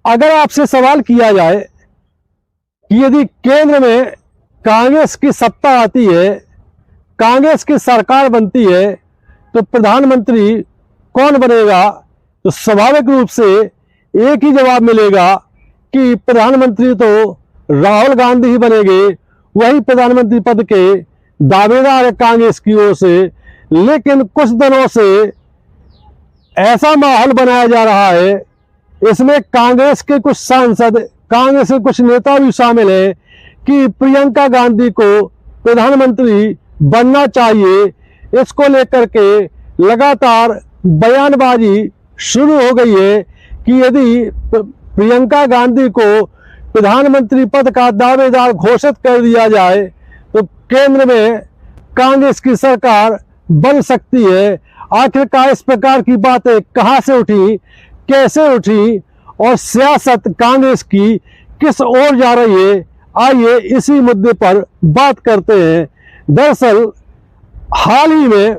अगर आपसे सवाल किया जाए कि यदि केंद्र में कांग्रेस की सत्ता आती है, कांग्रेस की सरकार बनती है, तो प्रधानमंत्री कौन बनेगा, तो स्वाभाविक रूप से एक ही जवाब मिलेगा कि प्रधानमंत्री तो राहुल गांधी ही बनेंगे। वही प्रधानमंत्री पद के दावेदार है कांग्रेस की ओर से। लेकिन कुछ दिनों से ऐसा माहौल बनाया जा रहा है, इसमें कांग्रेस के कुछ सांसद, कांग्रेस के कुछ नेता भी शामिल है कि प्रियंका गांधी को प्रधानमंत्री बनना चाहिए। इसको लेकर के लगातार बयानबाजी शुरू हो गई है कि यदि प्रियंका गांधी को प्रधानमंत्री पद का दावेदार घोषित कर दिया जाए तो केंद्र में कांग्रेस की सरकार बन सकती है। आखिरकार इस प्रकार की बातें कहां से उठी, कैसे उठी और सियासत कांग्रेस की किस ओर जा रही है, आइए इसी मुद्दे पर बात करते हैं। दरअसल हाल ही में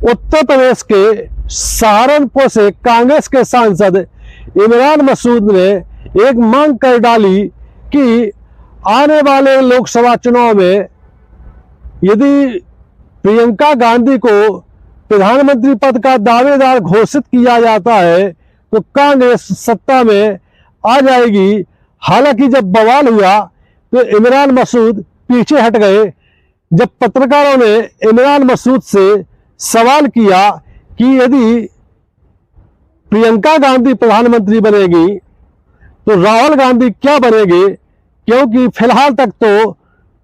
उत्तर प्रदेश के सहारनपुर से कांग्रेस के सांसद इमरान मसूद ने एक मांग कर डाली कि आने वाले लोकसभा चुनाव में यदि प्रियंका गांधी को प्रधानमंत्री पद का दावेदार घोषित किया जाता है तो कांग्रेस सत्ता में आ जाएगी। हालांकि जब बवाल हुआ तो इमरान मसूद पीछे हट गए। जब पत्रकारों ने इमरान मसूद से सवाल किया कि यदि प्रियंका गांधी प्रधानमंत्री बनेगी तो राहुल गांधी क्या बनेंगे, क्योंकि फिलहाल तक तो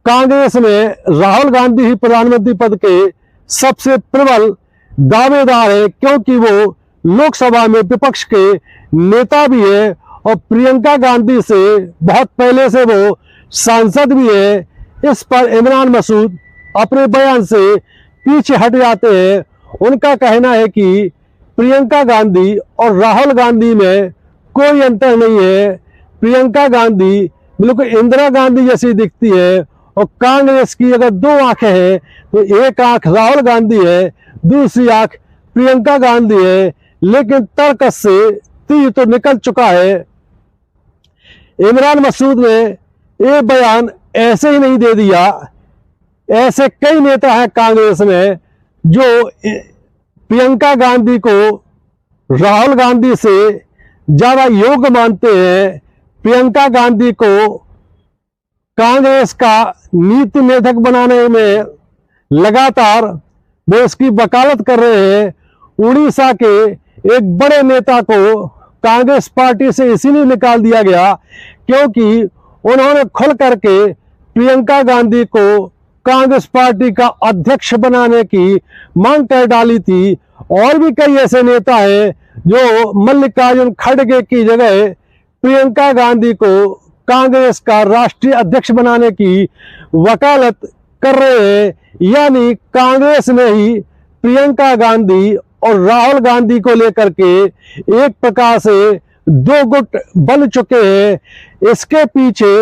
कांग्रेस में राहुल गांधी ही प्रधानमंत्री पद के सबसे प्रबल दावेदार है, क्योंकि वो लोकसभा में विपक्ष के नेता भी है और प्रियंका गांधी से बहुत पहले से वो सांसद भी है। इस पर इमरान मसूद अपने बयान से पीछे हट जाते हैं। उनका कहना है कि प्रियंका गांधी और राहुल गांधी में कोई अंतर नहीं है। प्रियंका गांधी बिल्कुल इंदिरा गांधी जैसी दिखती है और कांग्रेस की अगर दो आंखें हैं तो एक आंख राहुल गांधी है, दूसरी आंख प्रियंका गांधी है। लेकिन तर्कस से तीर तो निकल चुका है। इमरान मसूद ने ये बयान ऐसे ही नहीं दे दिया। ऐसे कई नेता हैं कांग्रेस में जो प्रियंका गांधी को राहुल गांधी से ज्यादा योग्य मानते हैं। प्रियंका गांधी को कांग्रेस का नीति निर्धारक बनाने में लगातार वो इसकी वकालत कर रहे हैं। उड़ीसा के एक बड़े नेता को कांग्रेस पार्टी से इसीलिए निकाल दिया गया क्योंकि उन्होंने खुल करके प्रियंका गांधी को कांग्रेस पार्टी का अध्यक्ष बनाने की मांग कर डाली थी। और भी कई ऐसे नेता हैं जो मल्लिकार्जुन खड़गे की जगह प्रियंका गांधी को कांग्रेस का राष्ट्रीय अध्यक्ष बनाने की वकालत कर रहे हैं। यानी कांग्रेस ने ही प्रियंका गांधी और राहुल गांधी को लेकर के एक प्रकार से दो गुट बन चुके हैं। इसके पीछे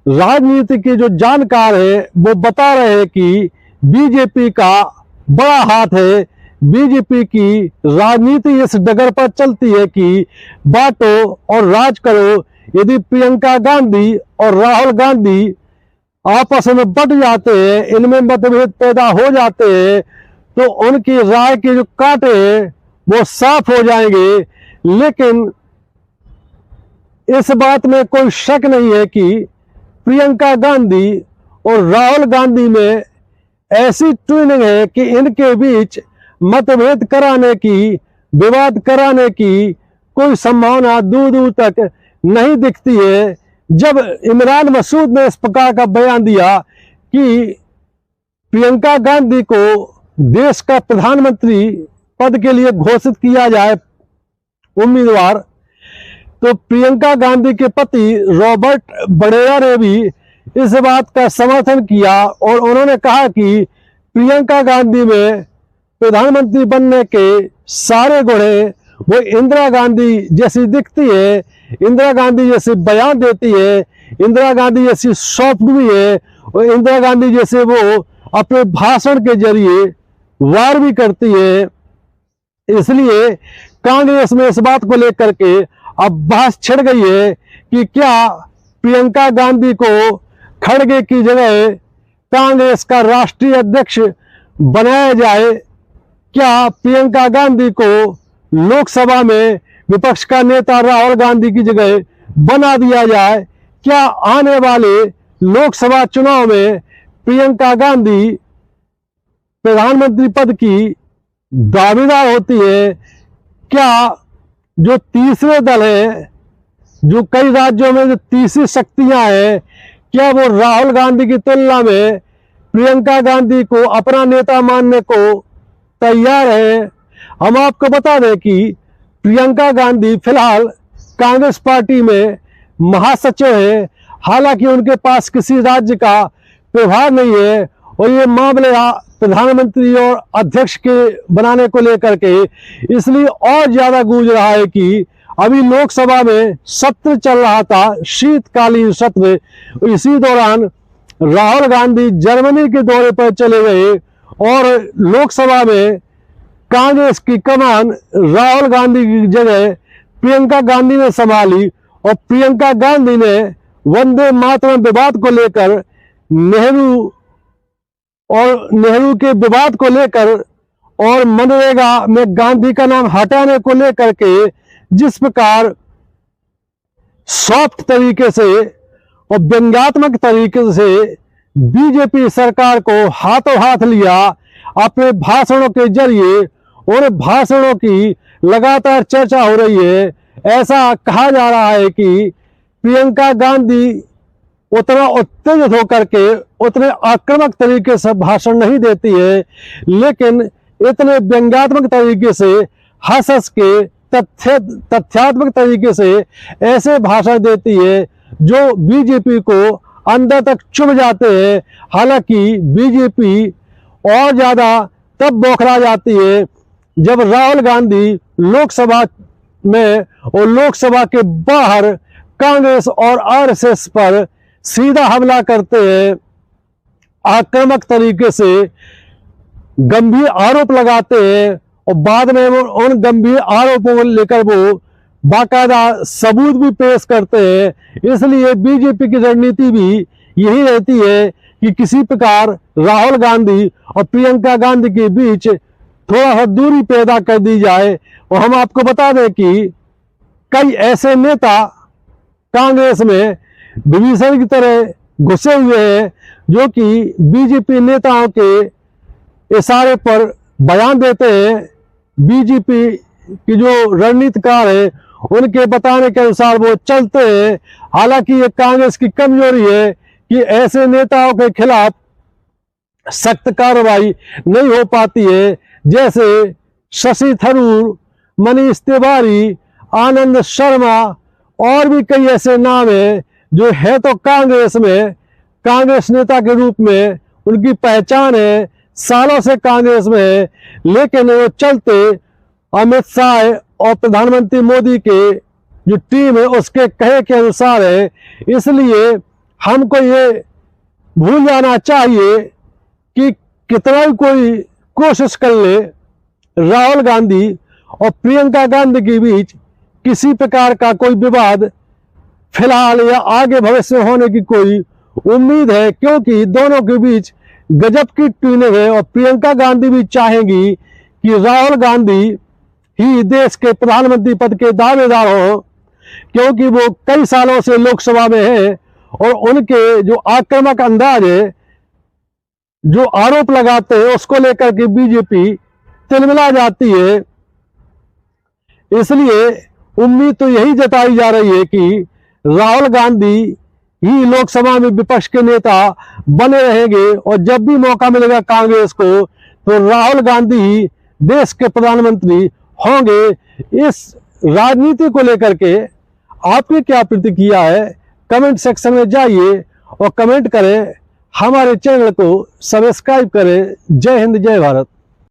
राजनीति के जो जानकार है वो बता रहे हैं कि बीजेपी का बड़ा हाथ है। बीजेपी की राजनीति इस डगर पर चलती है कि बांटो और राज करो। यदि प्रियंका गांधी और राहुल गांधी आपस में बट जाते हैं, इनमें मतभेद पैदा हो जाते हैं, तो उनकी राय के जो कांटे हैं वो साफ हो जाएंगे। लेकिन इस बात में कोई शक नहीं है कि प्रियंका गांधी और राहुल गांधी में ऐसी ट्यूनिंग है कि इनके बीच मतभेद कराने की, विवाद कराने की कोई संभावना दूर दूर तक नहीं दिखती है। जब इमरान मसूद ने इस प्रकार का बयान दिया कि प्रियंका गांधी को देश का प्रधानमंत्री पद के लिए घोषित किया जाए उम्मीदवार, तो प्रियंका गांधी के पति रॉबर्ट वड्रा ने भी इस बात का समर्थन किया और उन्होंने कहा कि प्रियंका गांधी में प्रधानमंत्री बनने के सारे गुण हैं। वो इंदिरा गांधी जैसी दिखती है, इंदिरा गांधी जैसे बयान देती है, इंदिरा गांधी जैसी सॉफ्ट भी है और इंदिरा गांधी जैसे वो अपने भाषण के जरिए वार भी करती है। इसलिए कांग्रेस में इस बात को लेकर के अब बहस छिड़ गई है कि क्या प्रियंका गांधी को खड़गे की जगह कांग्रेस का राष्ट्रीय अध्यक्ष बनाया जाए। क्या प्रियंका गांधी को लोकसभा में विपक्ष का नेता राहुल गांधी की जगह बना दिया जाए। क्या आने वाले लोकसभा चुनाव में प्रियंका गांधी प्रधानमंत्री पद की दावेदार होती है। क्या जो तीसरे दल है, जो कई राज्यों में जो तीसरी शक्तियां हैं, क्या वो राहुल गांधी की तुलना में प्रियंका गांधी को अपना नेता मानने को तैयार है। हम आपको बता दें कि प्रियंका गांधी फिलहाल कांग्रेस पार्टी में महासचिव है। हालांकि उनके पास किसी राज्य का प्रभाव नहीं है और ये मामले प्रधानमंत्री और अध्यक्ष के बनाने को लेकर के इसलिए और ज्यादा गूंज रहा है कि अभी लोकसभा में सत्र चल रहा था, शीतकालीन सत्र। इसी दौरान राहुल गांधी जर्मनी के दौरे पर चले गए और लोकसभा में कांग्रेस की कमान राहुल गांधी की जगह प्रियंका गांधी ने संभाली और प्रियंका गांधी ने वंदे मातरम विवाद को लेकर नेहरू के विवाद को लेकर और मनरेगा में गांधी का नाम हटाने को लेकर के जिस प्रकार सॉफ्ट तरीके से और व्यंग्यात्मक तरीके से बीजेपी सरकार को हाथों हाथ लिया अपने भाषणों के जरिए, और भाषणों की लगातार चर्चा हो रही है। ऐसा कहा जा रहा है कि प्रियंका गांधी उतना उत्तेजित होकर के उतने आक्रामक तरीके से भाषण नहीं देती है, लेकिन इतने व्यंग्यात्मक तरीके से हंस हंस के तथ्यात्मक तरीके से ऐसे भाषण देती है जो बीजेपी को अंदर तक चुभ जाते हैं। हालांकि बीजेपी और ज्यादा तब बौखला जाती है जब राहुल गांधी लोकसभा में और लोकसभा के बाहर कांग्रेस और आरएसएस पर सीधा हमला करते हैं, आक्रामक तरीके से गंभीर आरोप लगाते हैं और बाद में उन गंभीर आरोपों को लेकर वो बाकायदा सबूत भी पेश करते हैं। इसलिए बीजेपी की रणनीति भी यही रहती है कि किसी प्रकार राहुल गांधी और प्रियंका गांधी के बीच थोड़ा सा दूरी पैदा कर दी जाए। और हम आपको बता दें कि कई ऐसे नेता कांग्रेस में विभीषण की तरह घुसे हुए हैं जो कि बीजेपी नेताओं के इशारे पर बयान देते हैं। बीजेपी की जो रणनीतिकार है उनके बताने के अनुसार वो चलते हैं। हालांकि ये कांग्रेस की कमजोरी है कि ऐसे नेताओं के खिलाफ सख्त कार्रवाई नहीं हो पाती है, जैसे शशि थरूर, मनीष तिवारी, आनंद शर्मा और भी कई ऐसे नाम हैं जो है तो कांग्रेस में कांग्रेस नेता के रूप में उनकी पहचान है, सालों से कांग्रेस में है, लेकिन वो चलते अमित शाह और प्रधानमंत्री मोदी के जो टीम है उसके कहे के अनुसार है। इसलिए हमको ये भूल जाना चाहिए कि कितना भी कोई कोशिश कर ले, राहुल गांधी और प्रियंका गांधी के बीच किसी प्रकार का कोई विवाद फिलहाल या आगे भविष्य में होने की कोई उम्मीद है, क्योंकि दोनों के बीच गजब की ट्यूनिंग है और प्रियंका गांधी भी चाहेंगी कि राहुल गांधी ही देश के प्रधानमंत्री पद के दावेदार हो, क्योंकि वो कई सालों से लोकसभा में है और उनके जो आक्रामक अंदाज है, जो आरोप लगाते हैं, उसको लेकर के बीजेपी तिलमिला जाती है। इसलिए उम्मीद तो यही जताई जा रही है कि राहुल गांधी ही लोकसभा में विपक्ष के नेता बने रहेंगे और जब भी मौका मिलेगा कांग्रेस को तो राहुल गांधी ही देश के प्रधानमंत्री होंगे। इस राजनीति को लेकर के आपकी क्या प्रतिक्रिया है, कमेंट सेक्शन में जाइए और कमेंट करें। हमारे चैनल को सब्सक्राइब करें। जय हिंद, जय भारत।